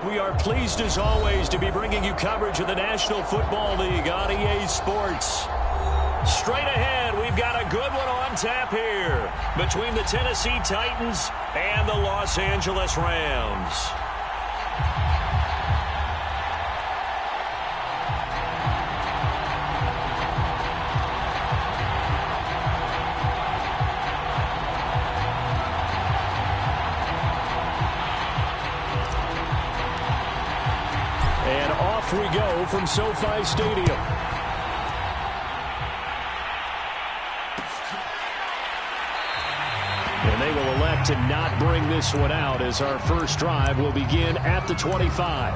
We are pleased as always to be bringing you coverage of the National Football League on EA Sports. Straight ahead, we've got a good one on tap here between the Tennessee Titans and the Los Angeles Rams. And off we go from SoFi Stadium. And they will elect to not bring this one out as our first drive will begin at the 25.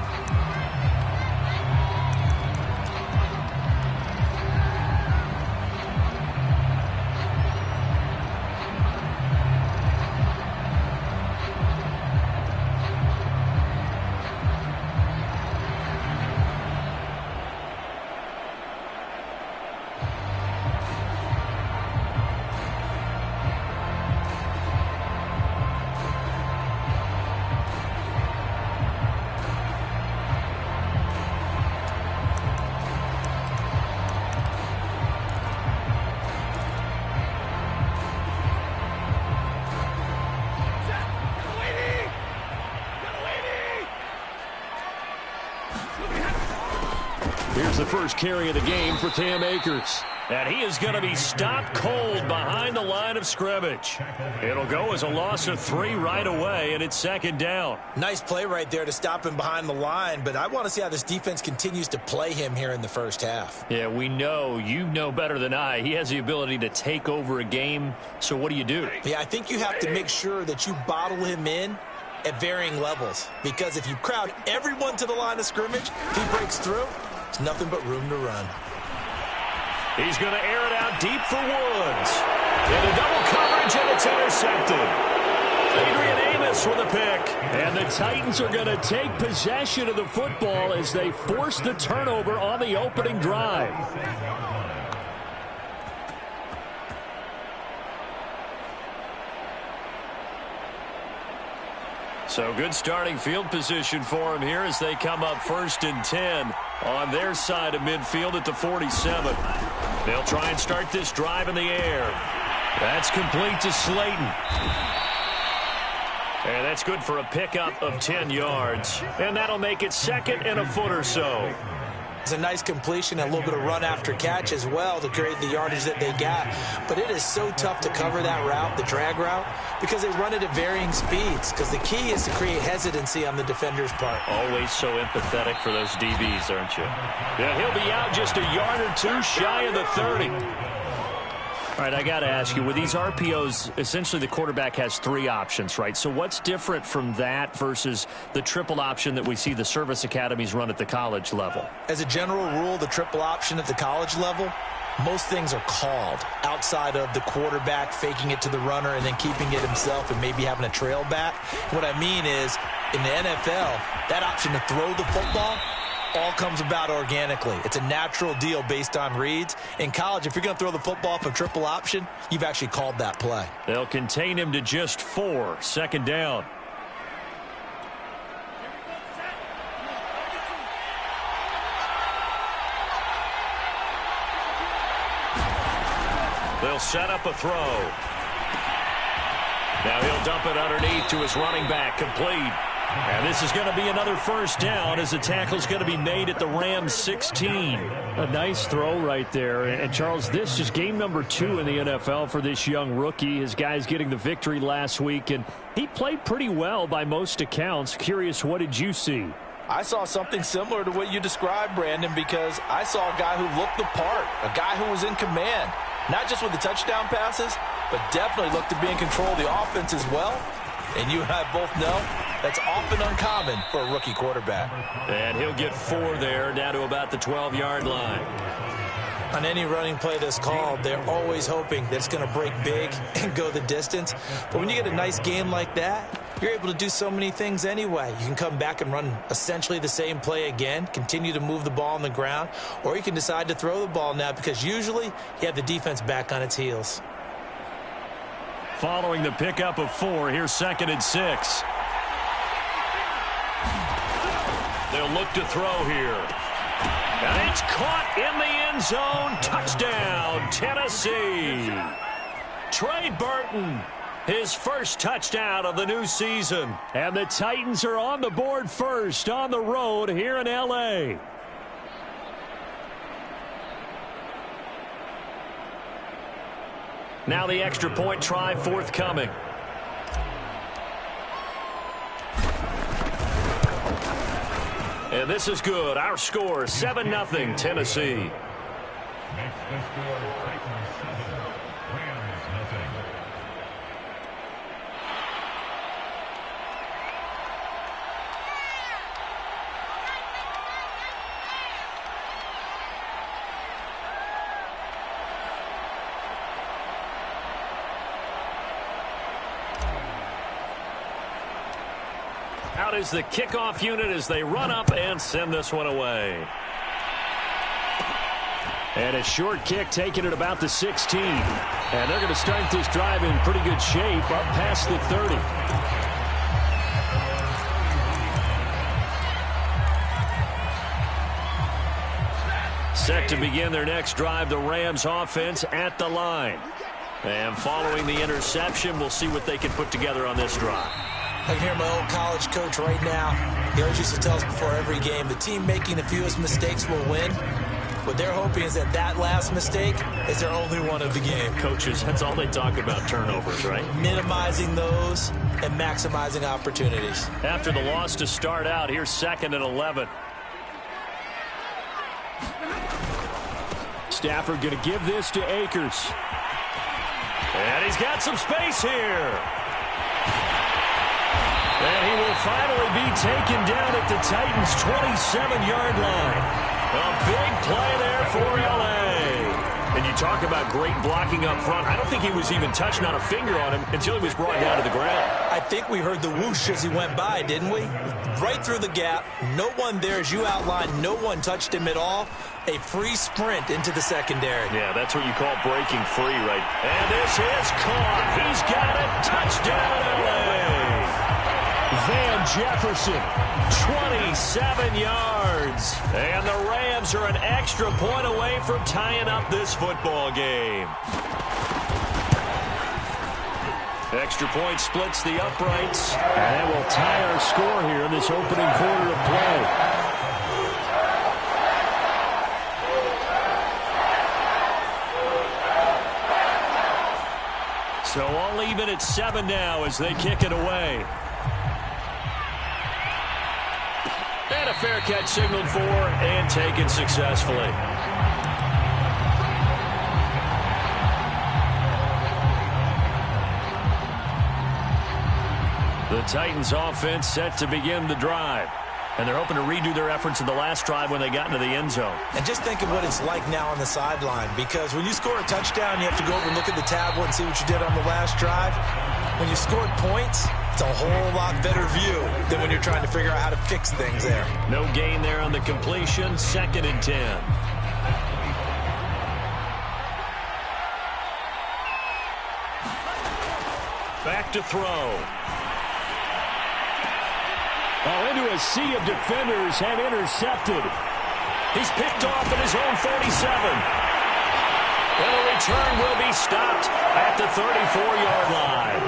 Here's the first carry of the game for Cam Akers. And he is going to be stopped cold behind the line of scrimmage. It'll go as a loss of 3 right away, and it's second down. Nice play right there to stop him behind the line, but I want to see how this defense continues to play him here in the first half. Yeah, we know. You know better than I. He has the ability to take over a game, so what do you do? Yeah, I think you have to make sure that you bottle him in at varying levels, because if you crowd everyone to the line of scrimmage, if he breaks through, it's nothing but room to run. He's going to air it out deep for Woods. Into double coverage, and it's intercepted. Adrian Amos with a pick. And the Titans are going to take possession of the football as they force the turnover on the opening drive. So good starting field position for him here as they come up 1st and 10 on their side of midfield at the 47. They'll try and start this drive in the air. That's complete to Slayton. And that's good for a pickup of 10 yards. And that'll make it 2nd and a foot or so. It's a nice completion, a little bit of run after catch as well to create the yardage that they got. But it is so tough to cover that route, the drag route, because they run it at varying speeds. Because the key is to create hesitancy on the defender's part. Always so empathetic for those DBs, aren't you? Yeah, he'll be out just a yard or two shy of the 30. All right, I got to ask you, with these RPOs, essentially the quarterback has 3 options, right? So what's different from that versus the triple option that we see the service academies run at the college level? As a general rule, the triple option at the college level, most things are called outside of the quarterback faking it to the runner and then keeping it himself and maybe having a trail back. What I mean is, in the NFL, that option to throw the football all comes about organically. It's a natural deal based on reads. In college, if you're going to throw the football from triple option, you've actually called that play. They'll contain him to just 4, 2nd down. They'll set up a throw. Now he'll dump it underneath to his running back, complete. And this is going to be another 1st down as the tackle's going to be made at the Rams 16. A nice throw right there. And Charles, this is game number 2 in the NFL for this young rookie. His guys getting the victory last week, and he played pretty well by most accounts. Curious, what did you see? I saw something similar to what you described, Brandon, because I saw a guy who looked the part, a guy who was in command, not just with the touchdown passes, but definitely looked to be in control of the offense as well. And you and I both know that's often uncommon for a rookie quarterback. And he'll get 4 there, down to about the 12-yard line. On any running play that's called, they're always hoping that it's going to break big and go the distance. But when you get a nice game like that, you're able to do so many things anyway. You can come back and run essentially the same play again, continue to move the ball on the ground, or you can decide to throw the ball now because usually you have the defense back on its heels. following the pickup of 4. Here's 2nd and 6. They'll look to throw here. And it's caught in the end zone. Touchdown, Tennessee. Trey Burton, his first touchdown of the new season. And the Titans are on the board first on the road here in L.A. Now the extra point try forthcoming. And this is good. Our score, 7-0, Tennessee. Next the score, Titans 7, Rams nothing. Out is the kickoff unit as they run up and send this one away. And a short kick taken at about the 16. And they're going to start this drive in pretty good shape up past the 30. Set to begin their next drive, the Rams offense at the line. And following the interception, we'll see what they can put together on this drive. I can hear my old college coach right now. He always used to tell us before every game, the team making the fewest mistakes will win. What they're hoping is that last mistake is their only one of the game. Coaches, that's all they talk about, turnovers, right? Minimizing those and maximizing opportunities. After the loss to start out, here's 2nd and 11. Stafford going to give this to Akers. And he's got some space here. And he will finally be taken down at the Titans' 27-yard line. A big play there for L.A. And you talk about great blocking up front. I don't think he was even touched, not a finger on him, until he was brought down to the ground. I think we heard the whoosh as he went by, didn't we? Right through the gap. No one there, as you outlined. No one touched him at all. A free sprint into the secondary. Yeah, that's what you call breaking free, right? And this is caught. He's got it. Touchdown, L.A. Van Jefferson, 27 yards. And the Rams are an extra point away from tying up this football game. Extra point splits the uprights. And that will tie our score here in this opening quarter of play. So all even at 7 now as they kick it away. And a fair catch signaled for and taken successfully. The Titans offense set to begin the drive. And they're hoping to redo their efforts in the last drive when they got into the end zone. And just think of what it's like now on the sideline. Because when you score a touchdown, you have to go over and look at the tablet and see what you did on the last drive. When you scored points, it's a whole lot better view than when you're trying to figure out how to fix things there. No gain there on the completion. 2nd and 10. Back to throw. Oh, into a sea of defenders and intercepted. He's picked off at his own 47. And a return will be stopped at the 34-yard line.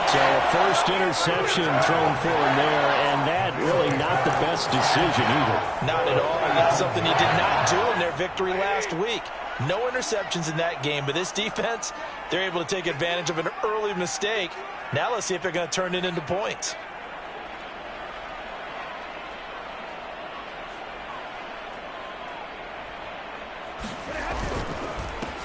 So a first interception thrown for him there, and that really not the best decision either. Not at all. That's something he did not do in their victory last week. No interceptions in that game, but this defense, they're able to take advantage of an early mistake. Now let's see if they're going to turn it into points.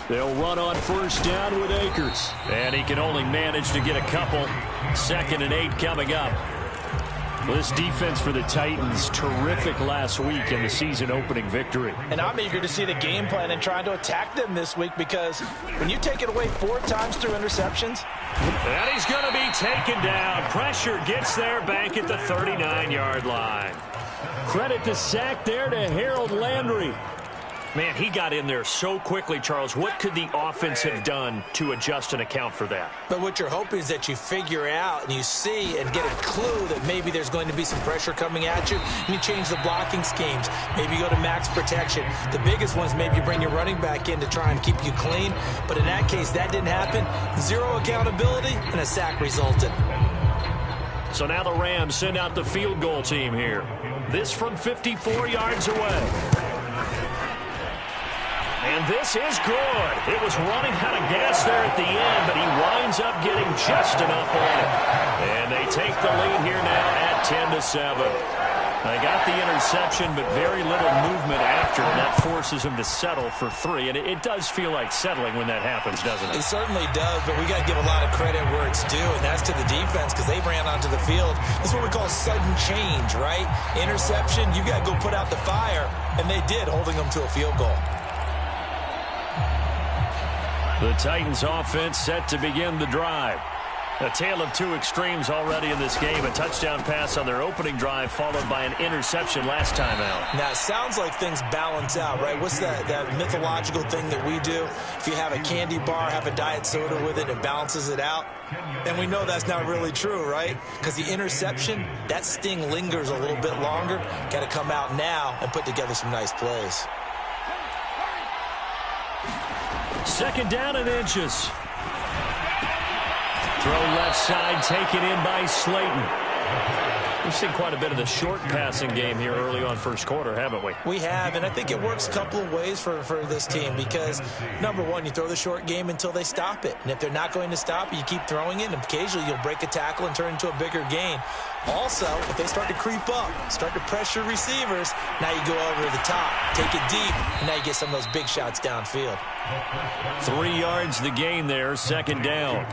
They'll run on first down with Akers. And he can only manage to get a couple. 2nd and 8 coming up. Well, this defense for the Titans, terrific last week in the season-opening victory. And I'm eager to see the game plan and trying to attack them this week because when you take it away 4 times through interceptions. And he's going to be taken down. Pressure gets there back at the 39-yard line. Credit the sack there to Harold Landry. Man, he got in there so quickly, Charles. What could the offense have done to adjust and account for that? But what you're hoping is that you figure out and you see and get a clue that maybe there's going to be some pressure coming at you, and you change the blocking schemes. Maybe you go to max protection. The biggest one is maybe you bring your running back in to try and keep you clean. But in that case, that didn't happen. Zero accountability, and a sack resulted. So now the Rams send out the field goal team here. This from 54 yards away. And this is good. It was running out of gas there at the end, but he winds up getting just enough on it. And they take the lead here now at 10-7. They got the interception, but very little movement after, and that forces him to settle for 3. And it does feel like settling when that happens, doesn't it? It certainly does, but we got to give a lot of credit where it's due, and that's to the defense because they ran onto the field. That's what we call sudden change, right? Interception, you got to go put out the fire, and they did, holding them to a field goal. The Titans offense set to begin the drive. A tale of two extremes already in this game. A touchdown pass on their opening drive followed by an interception last time out. Now, it sounds like things balance out, right? What's that mythological thing that we do? If you have a candy bar, have a diet soda with it, it balances it out. And we know that's not really true, right? Because the interception, that sting lingers a little bit longer. Got to come out now and put together some nice plays. Second down and inches. Throw left side, taken in by Slayton. We've seen quite a bit of the short passing game here early on first quarter, haven't we? We have, and I think it works a couple of ways for this team because, number one, you throw the short game until they stop it. And if they're not going to stop it, you keep throwing it, and occasionally you'll break a tackle and turn into a bigger gain. Also, if they start to creep up, start to pressure receivers, now you go over the top, take it deep, and now you get some of those big shots downfield. 3 yards the gain there, second down.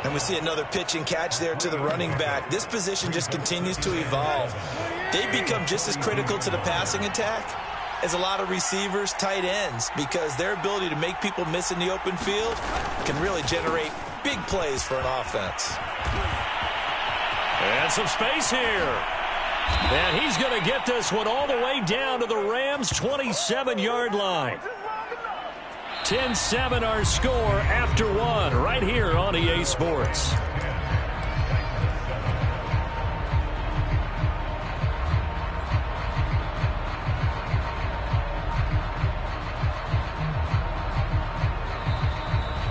And we see another pitch and catch there to the running back. This position just continues to evolve. They become just as critical to the passing attack as a lot of receivers, tight ends, because their ability to make people miss in the open field can really generate big plays for an offense. And some space here. And he's going to get this one all the way down to the Rams' 27-yard line. 10-7 our score after one right here on EA Sports.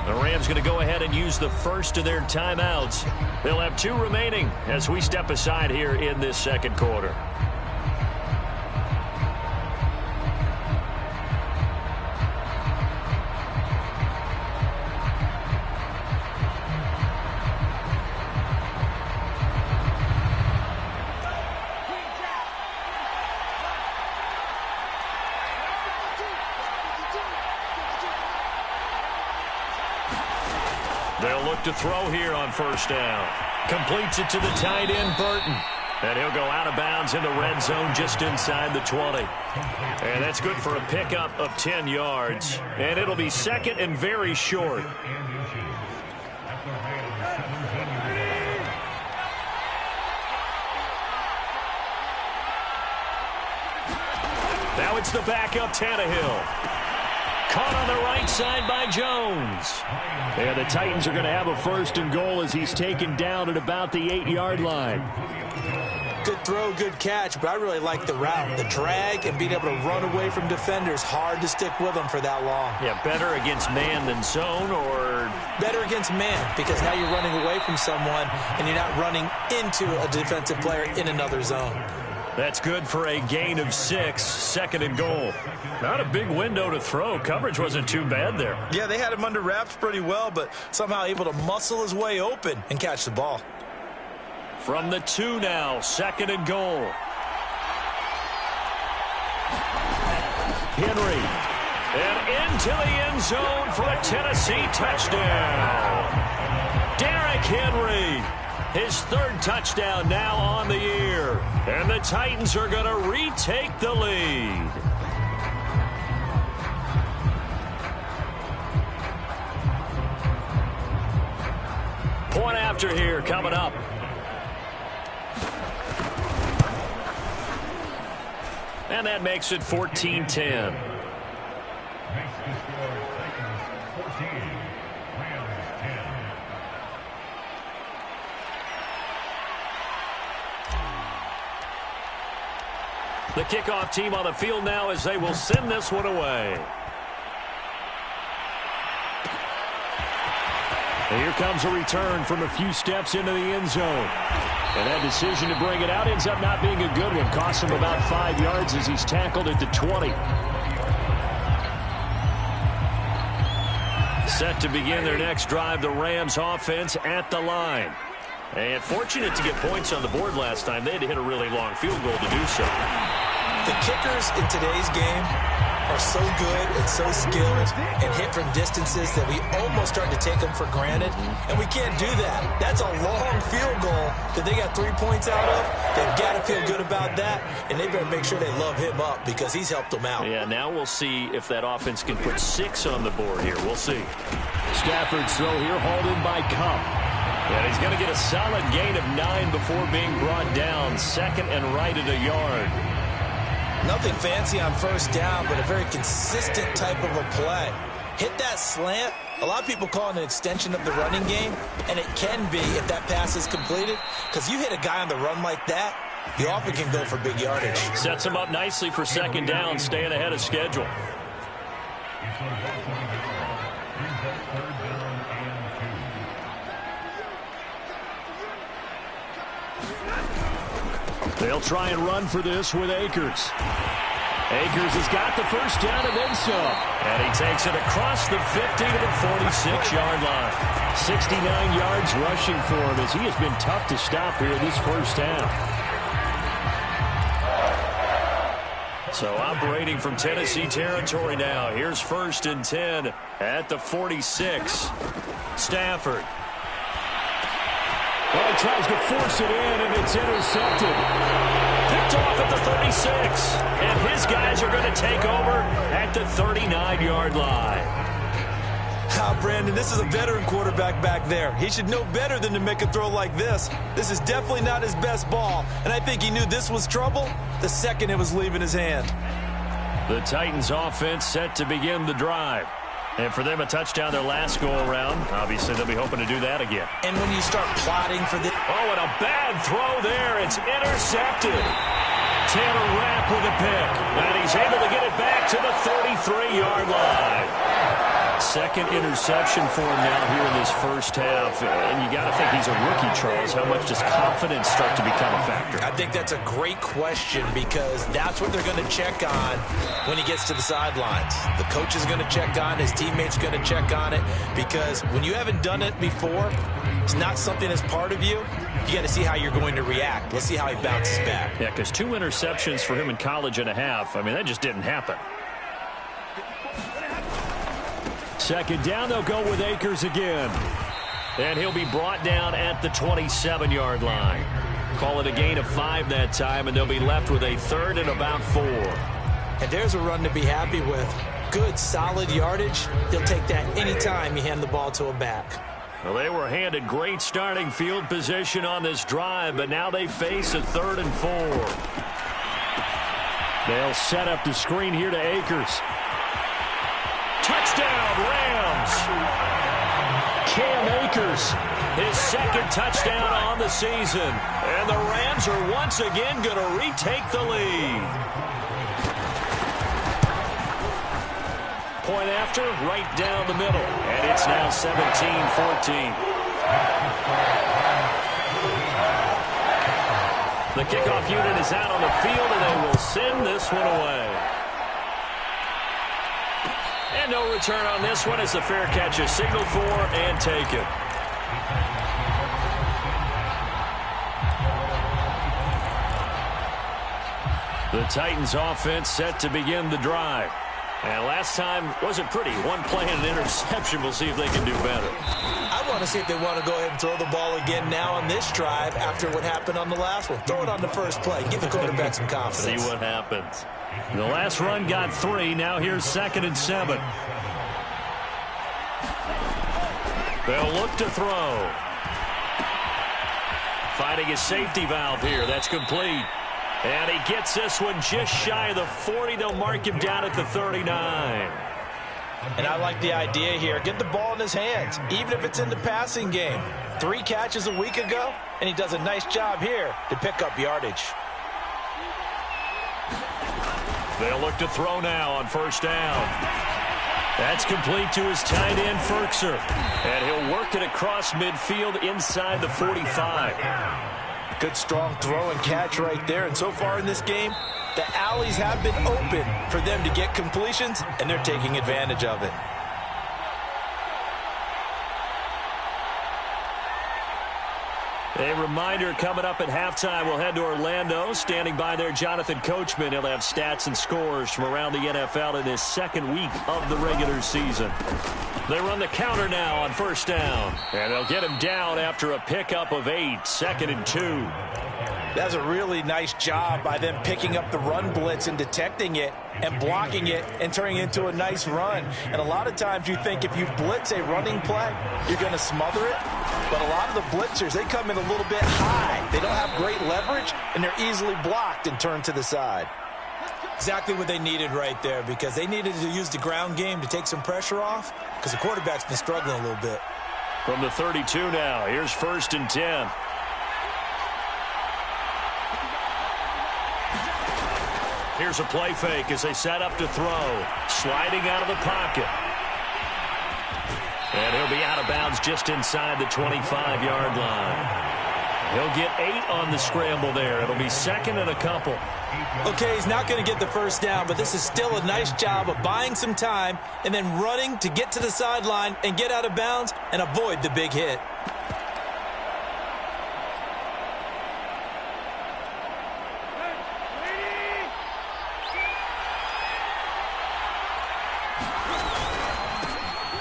The Rams going to go ahead and use the first of their timeouts. They'll have 2 remaining as we step aside here in this second quarter. They'll look to throw here on first down. Completes it to the tight end, Burton. And he'll go out of bounds in the red zone just inside the 20. And that's good for a pickup of 10 yards. And it'll be second and very short. Now it's the backup Tannehill. Caught on the right side by Jones. And the Titans are going to have a first and goal as he's taken down at about the 8-yard line. Good throw, good catch, but I really like the route. The drag and being able to run away from defenders, hard to stick with them for that long. Yeah, better against man than zone, or? Better against man, because now you're running away from someone and you're not running into a defensive player in another zone. That's good for a gain of 6, second and goal. Not a big window to throw. Coverage wasn't too bad there. Yeah, they had him under wraps pretty well, but somehow able to muscle his way open and catch the ball. From the 2 now, second and goal. Henry. And into the end zone for a Tennessee touchdown. Derrick Henry. His 3rd touchdown now on the year. And the Titans are going to retake the lead. Point after here coming up. And that makes it 14-10. The kickoff team on the field now as they will send this one away. And here comes a return from a few steps into the end zone. And that decision to bring it out ends up not being a good one. Costs him about 5 yards as he's tackled at the 20. Set to begin their next drive, the Rams offense at the line. And fortunate to get points on the board last time. They had to hit a really long field goal to do so. The kickers in today's game are so good and so skilled and hit from distances that we almost start to take them for granted, and we can't do that. That's a long field goal that they got 3 points out of. They've got to feel good about that, and they better make sure they love him up because he's helped them out. Yeah, now we'll see if that offense can put 6 on the board here. We'll see. Stafford's throw here hauled in by Kupp. And he's going to get a solid gain of 9 before being brought down. Second and right at a yard. Nothing fancy on first down, but a very consistent type of a play. Hit that slant. A lot of people call it an extension of the running game, and it can be if that pass is completed, because you hit a guy on the run like that, you often can go for big yardage. Sets him up nicely for second down, staying ahead of schedule. They'll try and run for this with Akers. Akers has got the first down and then some. And he takes it across the 50 to the 46-yard line. 69 yards rushing for him as he has been tough to stop here this first half. So operating from Tennessee territory now. Here's 1st and 10 at the 46. Stafford. Well, he tries to force it in, and it's intercepted. Picked off at the 36. And his guys are going to take over at the 39-yard line. Brandon, this is a veteran quarterback back there. He should know better than to make a throw like this. This is definitely not his best ball, and I think he knew this was trouble the second it was leaving his hand. The Titans offense set to begin the drive. And for them, a touchdown their last go-around. Obviously, they'll be hoping to do that again. And when you start plotting for this... Oh, and a bad throw there. It's intercepted. Taylor Rapp with a pick. And he's able to get it back to the 33-yard line. Second interception for him now here in this first half. And you got to think he's a rookie, Charles. How much does confidence start to become a factor? I think that's a great question because that's what they're going to check on when he gets to the sidelines. The coach is going to check on, his teammates are going to check on it because when you haven't done it before, it's not something that's part of you. You got to see how you're going to react. Let's see how he bounces back. Yeah, because 2 interceptions for him in college and a half. I mean, that just didn't happen. Second down, they'll go with Akers again. And he'll be brought down at the 27-yard line. Call it a gain of 5 that time, and they'll be left with a 3rd and about 4. And there's a run to be happy with. Good, solid yardage. They'll take that anytime you hand the ball to a back. Well, they were handed great starting field position on this drive, but now they face a 3rd and 4. They'll set up the screen here to Akers. Touchdown, Rams! Cam Akers, his 2nd touchdown on the season. And the Rams are once again going to retake the lead. Point after, right down the middle. And it's now 17-14. The kickoff unit is out on the field, and they will send this one away. And no return on this one as the fair catch is signaled for and taken. The Titans offense set to begin the drive. And last time wasn't pretty. One play and an interception. We'll see if they can do better. I want to see if they want to go ahead and throw the ball again now on this drive after what happened on the last one. Throw it on the first play. Give the quarterback some confidence. See what happens. The last run got 3. Now here's 2nd and 7. They'll look to throw. Finding a safety valve here. That's complete. And he gets this one just shy of the 40. They'll mark him down at the 39. And I like the idea here. Get the ball in his hands, even if it's in the passing game. 3 catches a week ago, and he does a nice job here to pick up yardage. They'll look to throw now on first down. That's complete to his tight end, Firkser. And he'll work it across midfield inside the 45. Good strong throw and catch right there. And so far in this game, the alleys have been open for them to get completions, and they're taking advantage of it. A reminder coming up at halftime, we'll head to Orlando. Standing by there, Jonathan Coachman. He'll have stats and scores from around the NFL in this second week of the regular season. They run the counter now on first down. And they'll get him down after a pickup of 8, 2nd and 2. That's a really nice job by them picking up the run blitz and detecting it and blocking it and turning it into a nice run. And a lot of times you think if you blitz a running play, you're going to smother it. But a lot of the blitzers, they come in a little bit high. They don't have great leverage, and they're easily blocked and turned to the side. Exactly what they needed right there, because they needed to use the ground game to take some pressure off, because the quarterback's been struggling a little bit. From the 32 now, here's 1st and 10. Here's a play fake as they set up to throw. Sliding out of the pocket. And he'll be out of bounds just inside the 25-yard line. He'll get 8 on the scramble there. It'll be 2nd and a couple. Okay, he's not going to get the first down, but this is still a nice job of buying some time and then running to get to the sideline and get out of bounds and avoid the big hit.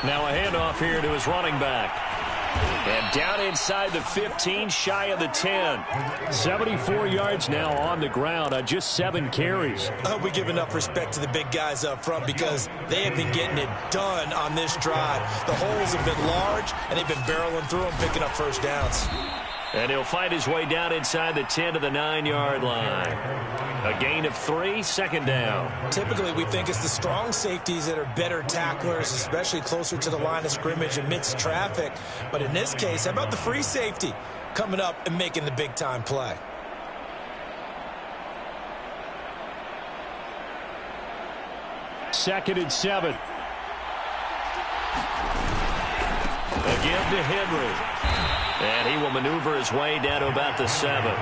Now a handoff here to his running back. And down inside the 15, shy of the 10. 74 yards now on the ground on just 7 carries. I hope we give enough respect to the big guys up front, because they have been getting it done on this drive. The holes have been large, and they've been barreling through them, picking up first downs. And he'll find his way down inside the 10 to the 9-yard line. A gain of 3, 2nd down. Typically, we think it's the strong safeties that are better tacklers, especially closer to the line of scrimmage amidst traffic. But in this case, how about the free safety coming up and making the big-time play? Second and 7. Again to Henry. And he will maneuver his way down to about the 7.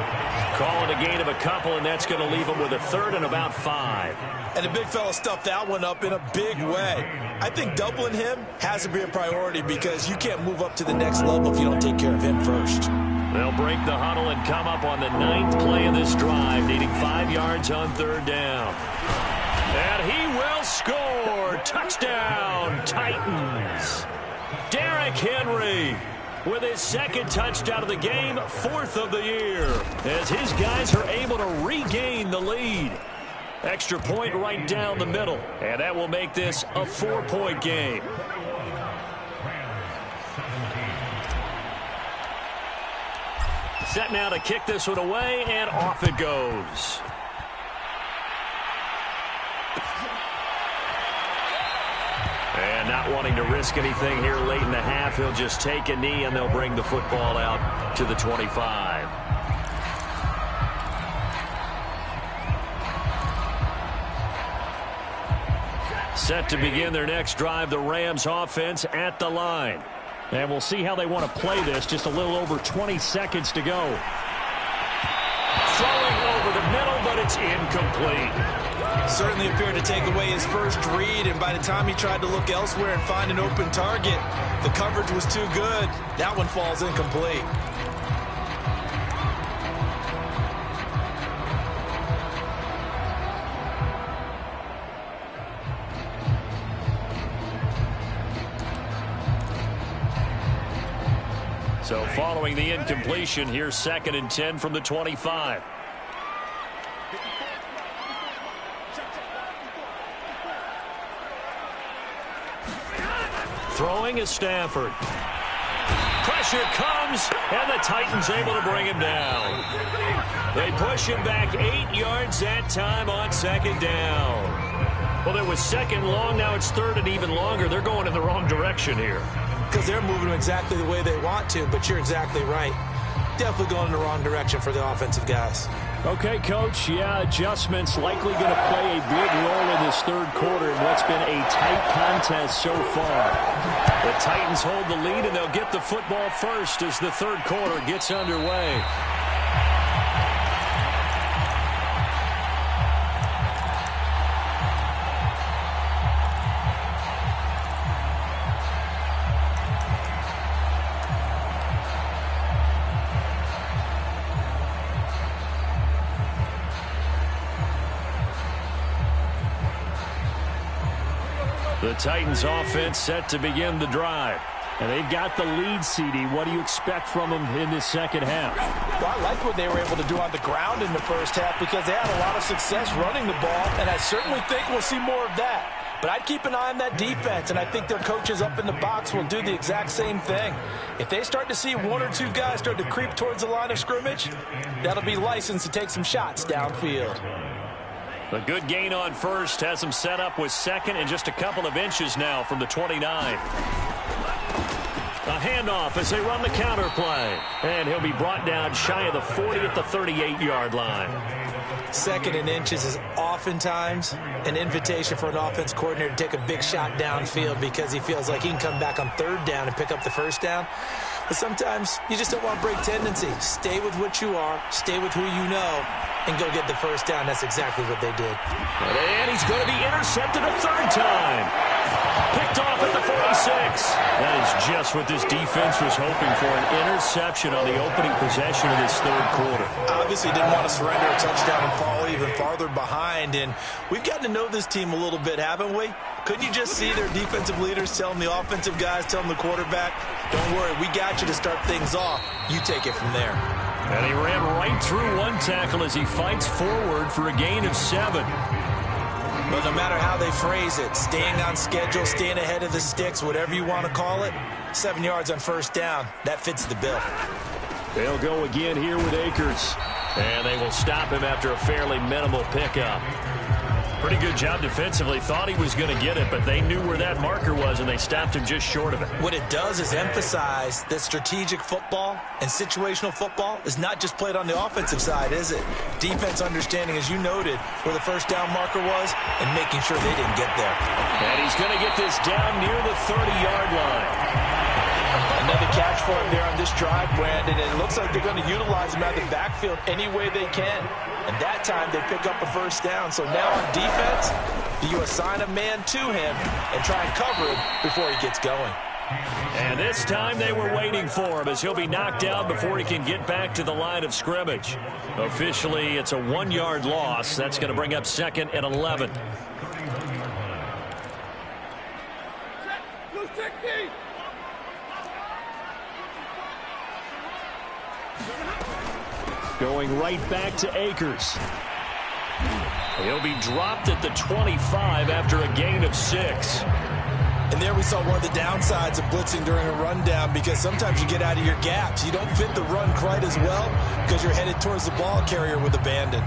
Call it a gain of a couple, and that's going to leave him with a 3rd and about 5. And the big fella stuffed that one up in a big way. I think doubling him has to be a priority, because you can't move up to the next level if you don't take care of him first. They'll break the huddle and come up on the 9th play of this drive, needing 5 yards on 3rd down. And he will score. Touchdown, Titans. Derrick Henry with his 2nd touchdown of the game, 4th of the year, as his guys are able to regain the lead. Extra point right down the middle, and that will make this a 4-point game. Set now to kick this one away, and off it goes. And not wanting to risk anything here late in the half, he'll just take a knee, and they'll bring the football out to the 25. Set to begin their next drive, the Rams offense at the line. And we'll see how they want to play this. Just a little over 20 seconds to go. Throwing over the middle, but it's incomplete. Certainly appeared to take away his first read, and by the time he tried to look elsewhere and find an open target, the coverage was too good. That one falls incomplete. So following the incompletion, here's 2nd and 10 from the 25. Throwing is Stafford. Pressure comes, and the Titans able to bring him down. They push him back 8 yards that time on 2nd down. Well, there was 2nd long, now it's 3rd and even longer. They're going in the wrong direction here. Because they're moving exactly the way they want to, but you're exactly right. Definitely going in the wrong direction for the offensive guys. Okay, Coach, yeah, adjustments likely going to play a big role in this third quarter in what's been a tight contest so far. The Titans hold the lead, and they'll get the football first as the third quarter gets underway. The Titans offense set to begin the drive. And they've got the lead, CD. What do you expect from them in this second half? Well, I like what they were able to do on the ground in the first half because they had a lot of success running the ball, and I certainly think we'll see more of that. But I'd keep an eye on that defense, and I think their coaches up in the box will do the exact same thing. If they start to see one or two guys start to creep towards the line of scrimmage, that'll be licensed to take some shots downfield. A good gain on first has him set up with second and just a couple of inches now from the 29. A handoff as they run the counter play. And he'll be brought down shy of the 40 at the 38-yard line. Second and inches is oftentimes an invitation for an offense coordinator to take a big shot downfield because he feels like he can come back on third down and pick up the first down. But sometimes you just don't want to break tendency. Stay with what you are, stay with who you know, and go get the first down. That's exactly what they did. And he's going to be intercepted a third time. Picked off at the 46. That is just what this defense was hoping for, an interception on the opening possession of this third quarter. Obviously didn't want to surrender a touchdown and fall even farther behind. And we've gotten to know this team a little bit, haven't we? Couldn't you just see their defensive leaders telling the offensive guys, telling the quarterback, don't worry, we got you to start things off. You take it from there. And he ran right through one tackle as he fights forward for a gain of 7. But no matter how they phrase it, staying on schedule, staying ahead of the sticks, whatever you want to call it, 7 yards on first down, that fits the bill. They'll go again here with Akers. And they will stop him after a fairly minimal pickup. Pretty good job defensively. Thought he was going to get it, but they knew where that marker was, and they stopped him just short of it. What it does is emphasize that strategic football and situational football is not just played on the offensive side, is it? Defense understanding, as you noted, where the first down marker was and making sure they didn't get there. And he's going to get this down near the 30-yard line. Another catch for him there on this drive, Brandon, and it looks like they're going to utilize him out of the backfield any way they can. And that time they pick up a first down. So now on defense, do you assign a man to him and try and cover him before he gets going? And this time they were waiting for him as he'll be knocked down before he can get back to the line of scrimmage. Officially, it's a 1-yard loss. That's going to bring up second and 11. Going right back to Akers. He'll be dropped at the 25 after a gain of 6. And there we saw one of the downsides of blitzing during a rundown because sometimes you get out of your gaps. You don't fit the run quite as well because you're headed towards the ball carrier with abandon.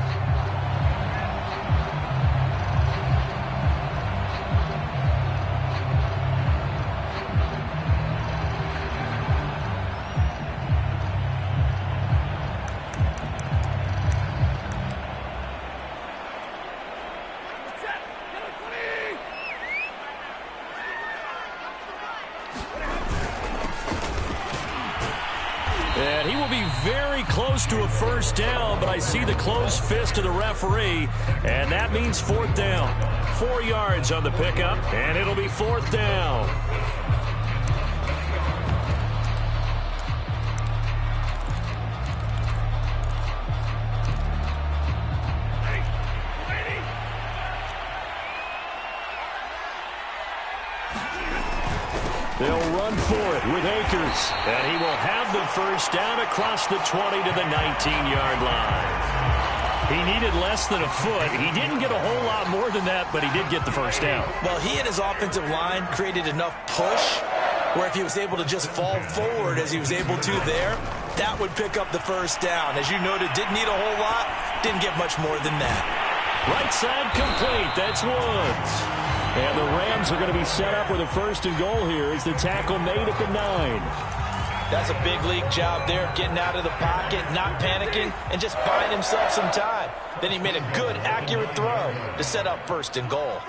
And he will be very close to a first down, but I see the closed fist of the referee, and that means fourth down. 4 yards on the pickup, and it'll be fourth down. They'll run for it with Akers. And he will have the first down across the 20 to the 19-yard line. He needed less than a foot. He didn't get a whole lot more than that, but he did get the first down. Well, he and his offensive line created enough push where if he was able to just fall forward as he was able to there, that would pick up the first down. As you noted, didn't need a whole lot, didn't get much more than that. Right side complete. That's Woods. And the Rams are going to be set up with a first and goal here as the tackle made at the 9. That's a big league job there of getting out of the pocket, not panicking, and just buying himself some time. Then he made a good, accurate throw to set up 1st and goal.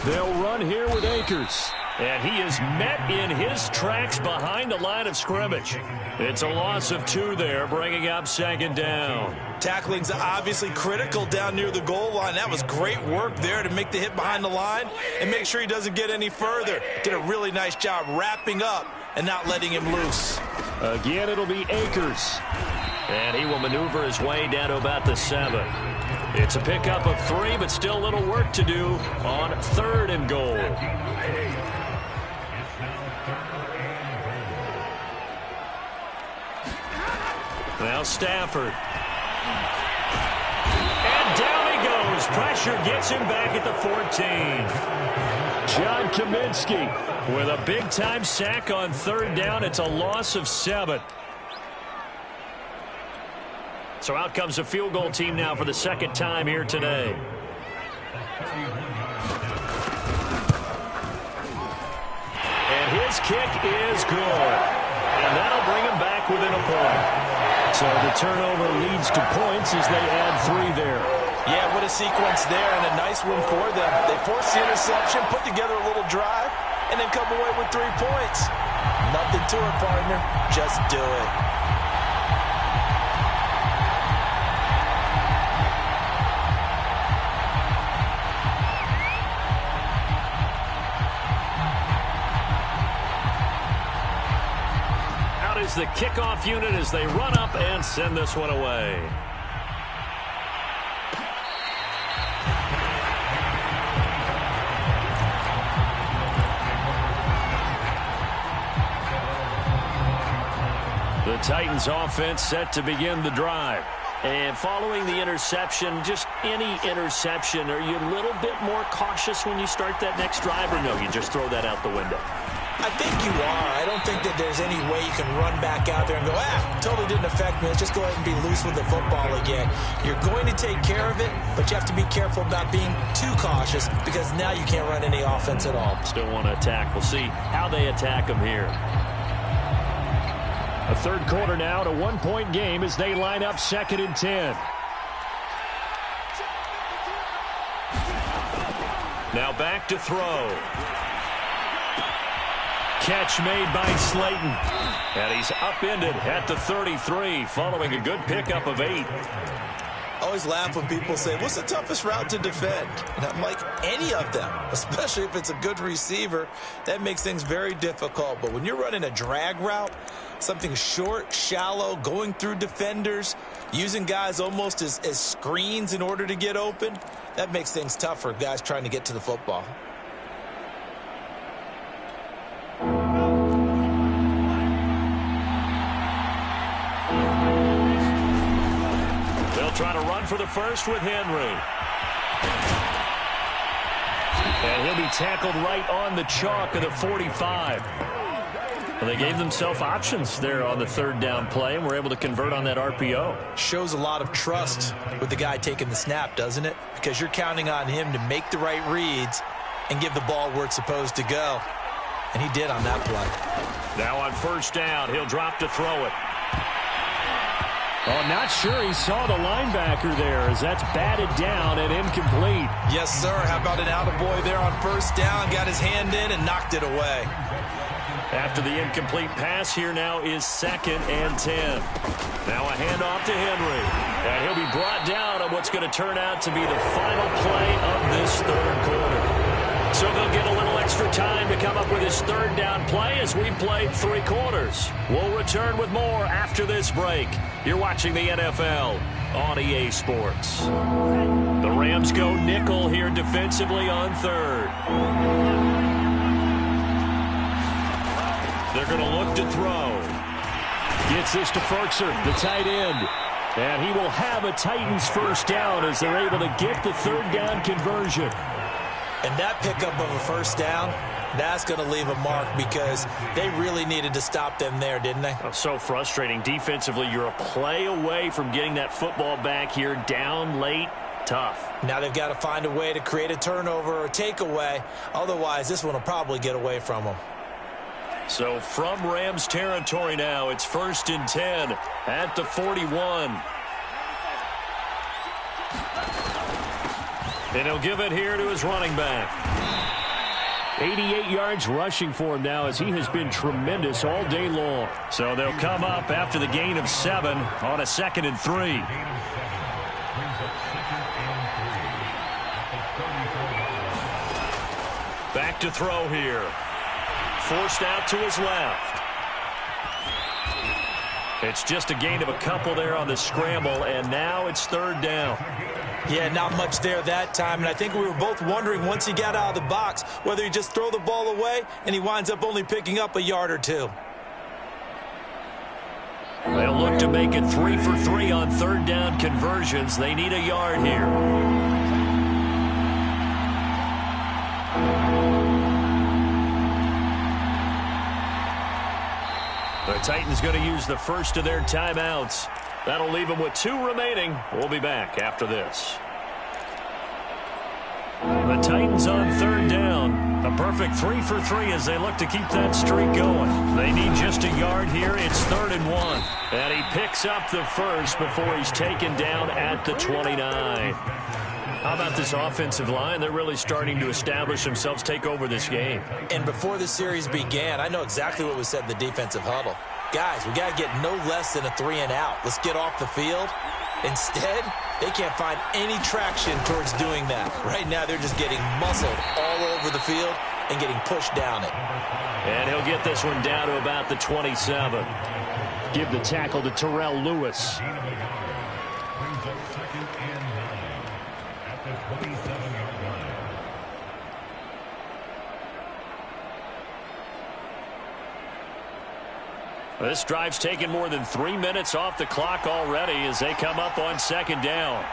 They'll run here with Akers. And he is met in his tracks behind the line of scrimmage. It's a loss of 2 there, bringing up 2nd down. Tackling's obviously critical down near the goal line. That was great work there to make the hit behind the line and make sure he doesn't get any further. Did a really nice job wrapping up and not letting him loose. Again, it'll be Akers. And he will maneuver his way down to about the 7. It's a pickup of 3, but still a little work to do on 3rd and goal. Now Stafford. And down he goes. Pressure gets him back at the 14. John Kaminsky with a big-time sack on 3rd down. It's a loss of 7. So out comes a field goal team now for the 2nd time here today. And his kick is good. And that'll bring him back within a point. So the turnover leads to points as they add 3 there. Yeah, what a sequence there, and a nice one for them. They force the interception, put together a little drive, and then come away with 3 points. Nothing to it, partner. Just do it. Is the kickoff unit as they run up and send this one away. The Titans offense set to begin the drive. And following the interception, just any interception, are you a little bit more cautious when you start that next drive, or no, you just throw that out the window? I think you are. I don't think that there's any way you can run back out there and go, totally didn't affect me. Let's just go ahead and be loose with the football again. You're going to take care of it, but you have to be careful about being too cautious because now you can't run any offense at all. Still want to attack. We'll see how they attack them here. A 3rd quarter now, to 1-point game as they line up 2nd and 10. Now back to throw. Catch made by Slayton. And he's upended at the 33 following a good pickup of 8. I always laugh when people say, what's the toughest route to defend? And I'm like, any of them, especially if it's a good receiver. That makes things very difficult. But when you're running a drag route, something short, shallow, going through defenders, using guys almost as screens in order to get open, that makes things tough for guys trying to get to the football. Trying to run for the first with Henry. And he'll be tackled right on the chalk of the 45. Well, they gave themselves options there on the 3rd down play and were able to convert on that RPO. Shows a lot of trust with the guy taking the snap, doesn't it? Because you're counting on him to make the right reads and give the ball where it's supposed to go. And he did on that play. Now on 1st down, he'll drop to throw it. Oh, not sure he saw the linebacker there as that's batted down and incomplete. Yes, sir. How about an attaboy there on 1st down? Got his hand in and knocked it away. After the incomplete pass, here now is 2nd and 10. Now a handoff to Henry. And he'll be brought down on what's going to turn out to be the final play of this 3rd quarter. So they'll get a little extra time to come up with his 3rd down play as we've played 3 quarters. We'll return with more after this break. You're watching the NFL on EA Sports. The Rams go nickel here defensively on 3rd. They're going to look to throw. Gets this to Ferkser, the tight end. And he will have a Titans 1st down as they're able to get the 3rd down conversion. And that pickup of a 1st down, that's going to leave a mark because they really needed to stop them there, didn't they? Oh, so frustrating. Defensively, you're a play away from getting that football back here down late. Tough. Now they've got to find a way to create a turnover or takeaway. Otherwise, this one will probably get away from them. So from Rams territory now, it's 1st and 10 at the 41. And he'll give it here to his running back. 88 yards rushing for him now as he has been tremendous all day long. So they'll come up after the gain of 7 on a 2nd and 3. Back to throw here. Forced out to his left. It's just a gain of a couple there on the scramble, and now it's 3rd down. Yeah, not much there that time, and I think we were both wondering once he got out of the box whether he just throw the ball away and he winds up only picking up a yard or 2. They'll look to make it 3 for 3 on 3rd down conversions. They need a yard here. The Titans going to use the first of their timeouts. That'll leave them with 2 remaining. We'll be back after this. The Titans on 3rd down. A perfect 3 for 3 as they look to keep that streak going. They need just a yard here. It's 3rd and 1. And he picks up the first before he's taken down at the 29. How about this offensive line? They're really starting to establish themselves, take over this game. And before the series began, I know exactly what was said in the defensive huddle. Guys, we got to get no less than a 3 and out. Let's get off the field. Instead, they can't find any traction towards doing that. Right now, they're just getting muscled all over the field and getting pushed down it. And he'll get this one down to about the 27. Give the tackle to Terrell Lewis. This drive's taken more than 3 minutes off the clock already as they come up on 2nd down.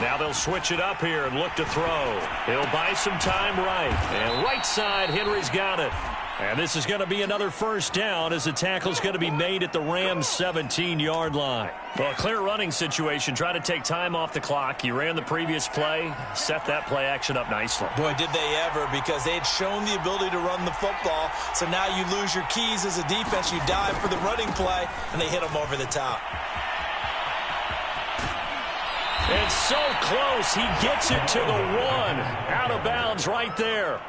Now they'll switch it up here and look to throw. He'll buy some time right. And right side, Henry's got it. And this is going to be another 1st down as the tackle's going to be made at the Rams' 17-yard line. Well, a clear running situation. Try to take time off the clock. You ran the previous play, set that play action up nicely. Boy, did they ever, because they had shown the ability to run the football. So now you lose your keys as a defense. You dive for the running play, and they hit them over the top. And so close. He gets it to the 1. Out of bounds right there.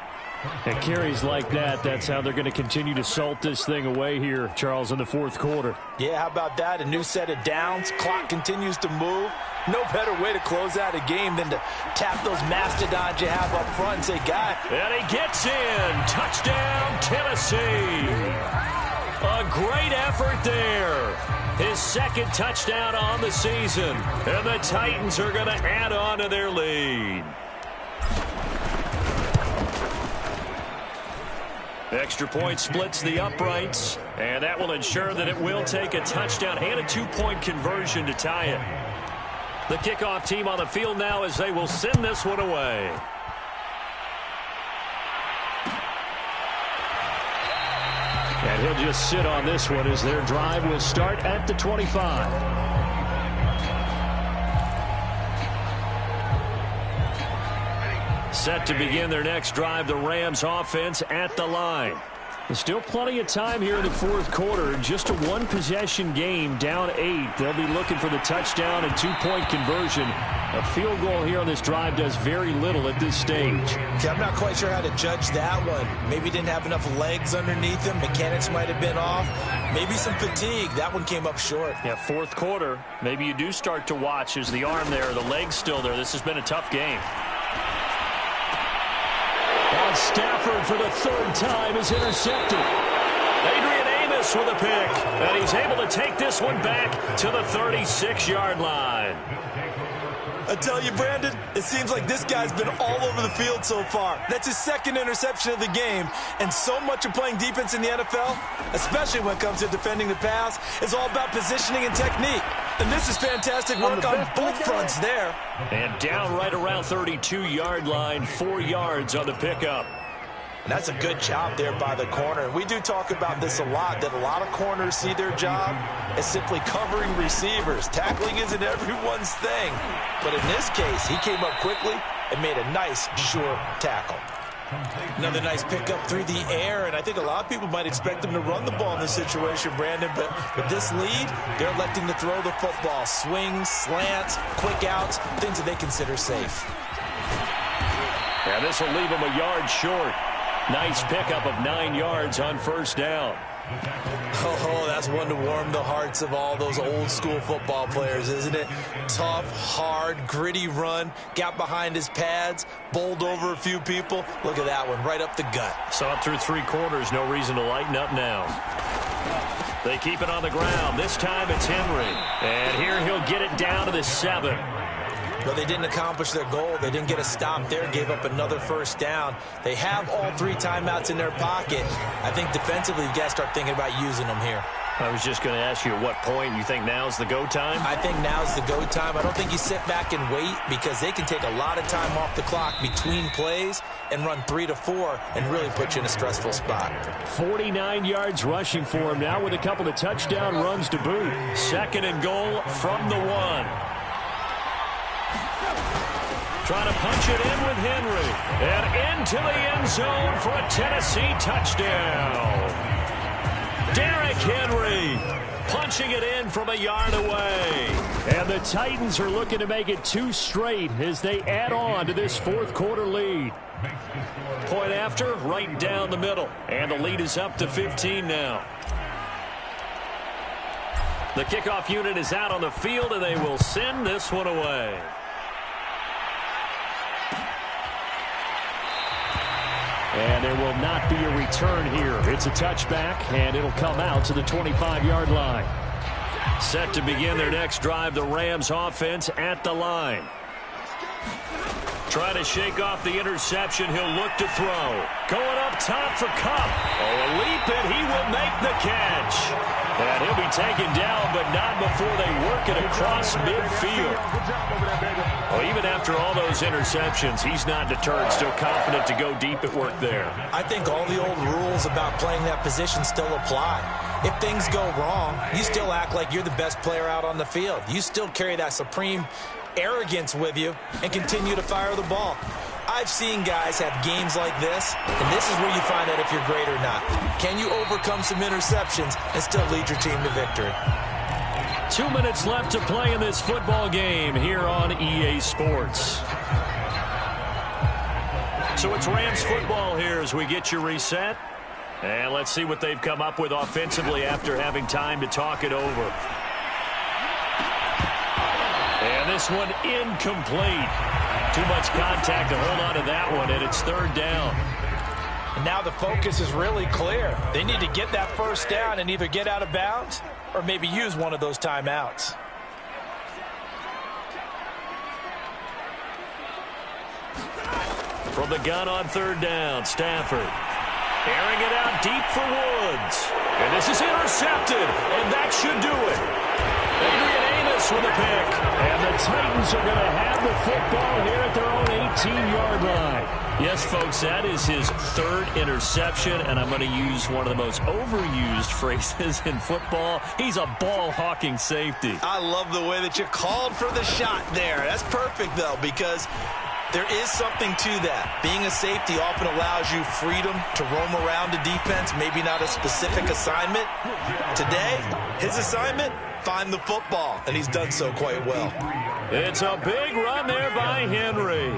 And carries like that, that's how they're going to continue to salt this thing away here, Charles, in the 4th quarter. Yeah, how about that? A new set of downs. Clock continues to move. No better way to close out a game than to tap those mastodons you have up front and say, guy. And he gets in. Touchdown, Tennessee. A great effort there. His 2nd touchdown on the season. And the Titans are going to add on to their lead. Extra point splits the uprights, and that will ensure that it will take a touchdown and a 2-point conversion to tie it. The kickoff team on the field now as they will send this one away. And he'll just sit on this one as their drive will start at the 25. Set to begin their next drive, the Rams offense at the line. There's still plenty of time here in the 4th quarter. Just a 1-possession game, down 8. They'll be looking for the touchdown and 2-point conversion. A field goal here on this drive does very little at this stage. Okay, I'm not quite sure how to judge that one. Maybe didn't have enough legs underneath him. Mechanics might have been off. Maybe some fatigue. That one came up short. Yeah, 4th quarter. Maybe you do start to watch. Is the arm there, the leg's still there? This has been a tough game. And Stafford for the 3rd time is intercepted. Adrian Amos with a pick. And he's able to take this one back to the 36-yard line. I tell you, Brandon, it seems like this guy's been all over the field so far. That's his 2nd interception of the game. And so much of playing defense in the NFL, especially when it comes to defending the pass, is all about positioning and technique. And this is fantastic work on both fronts there. And down right around 32-yard line, 4 yards on the pickup. And that's a good job there by the corner. And we do talk about this a lot, that a lot of corners see their job as simply covering receivers. Tackling isn't everyone's thing. But in this case, he came up quickly and made a nice, short tackle. Another nice pickup through the air, and I think a lot of people might expect him to run the ball in this situation, Brandon, but with this lead, they're electing to throw the football. Swings, slants, quick outs, things that they consider safe. Yeah, this will leave him a yard short. Nice pickup of 9 yards on first down. Oh, that's one to warm the hearts of all those old school football players, isn't it? Tough, hard, gritty run, got behind his pads, bowled over a few people. Look at that one, right up the gut. Saw it through 3 quarters, no reason to lighten up now. They keep it on the ground. This time it's Henry. And here he'll get it down to the 7. But they didn't accomplish their goal. They didn't get a stop there, gave up another first down. They have all 3 timeouts in their pocket. I think defensively, you got to start thinking about using them here. I was just going to ask you at what point you think now's the go time? I think now's the go time. I don't think you sit back and wait because they can take a lot of time off the clock between plays and run 3 to 4 and really put you in a stressful spot. 49 yards rushing for him now with a couple of touchdown runs to boot. 2nd and goal from the 1. Trying to punch it in with Henry. And into the end zone for a Tennessee touchdown. Derrick Henry punching it in from a yard away. And the Titans are looking to make it 2 straight as they add on to this 4th quarter lead. Point after, right down the middle. And the lead is up to 15 now. The kickoff unit is out on the field, and they will send this one away. And there will not be a return here. It's a touchback, and it'll come out to the 25-yard line. Set to begin their next drive, the Rams offense at the line. Trying to shake off the interception. He'll look to throw. Going up top for Kupp. Oh, a leap, and he will make the catch. And he'll be taken down, but not before they work it across midfield. Well, even after all those interceptions, he's not deterred, still confident to go deep at work there. I think all the old rules about playing that position still apply. If things go wrong, you still act like you're the best player out on the field. You still carry that supreme arrogance with you and continue to fire the ball. I've seen guys have games like this, and this is where you find out if you're great or not. Can you overcome some interceptions and still lead your team to victory? 2 minutes left to play in this football game here on EA Sports. So it's Rams football here as we get you reset. And let's see what they've come up with offensively after having time to talk it over. And this one incomplete. Too much contact to hold on to that one, and it's 3rd down. And now the focus is really clear. They need to get that first down and either get out of bounds or maybe use one of those timeouts. From the gun on 3rd down, Stafford. Airing it out deep for Woods. And this is intercepted, and that should do it. Adrian Amos with a pick. And the Titans are going to have the football here at their own 18-yard line. Yes, folks, that is his 3rd interception, and I'm going to use one of the most overused phrases in football. He's a ball-hawking safety. I love the way that you called for the shot there. That's perfect, though, because there is something to that. Being a safety often allows you freedom to roam around the defense, maybe not a specific assignment. Today, his assignment, find the football, and he's done so quite well. It's a big run there by Henry.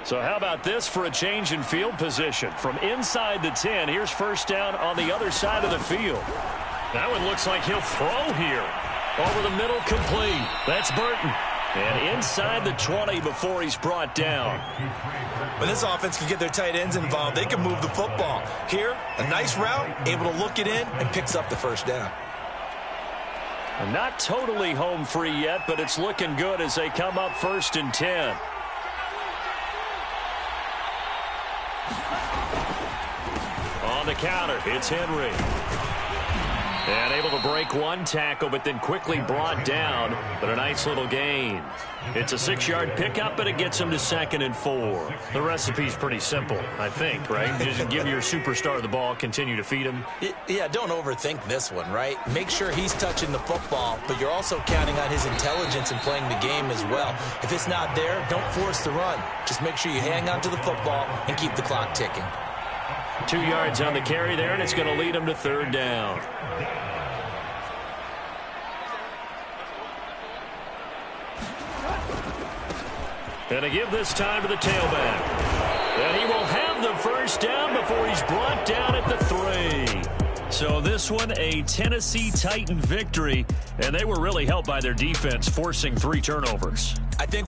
So how about this for a change in field position? From inside the 10, here's first down on the other side of the field. That one looks like he'll throw here. Over the middle, complete. That's Burton. And inside the 20 before he's brought down. When this offense can get their tight ends involved, they can move the football. Here, a nice route, able to look it in, and picks up the first down. Not totally home free yet, but it's looking good as they come up 1st and 10. On the counter, it's Henry. And able to break one tackle, but then quickly brought down. But a nice little gain. It's a 6-yard pickup, but it gets him to 2nd and 4. The recipe's pretty simple, I think, right? Just give your superstar the ball, continue to feed him. Yeah, don't overthink this one, right? Make sure he's touching the football, but you're also counting on his intelligence in playing the game as well. If it's not there, don't force the run. Just make sure you hang on to the football and keep the clock ticking. 2 yards on the carry there, and it's going to lead him to 3rd down. And a give this time to the tailback. And he will have the 1st down before he's brought down at the 3. So this one, a Tennessee Titan victory, and they were really helped by their defense forcing 3 turnovers. I think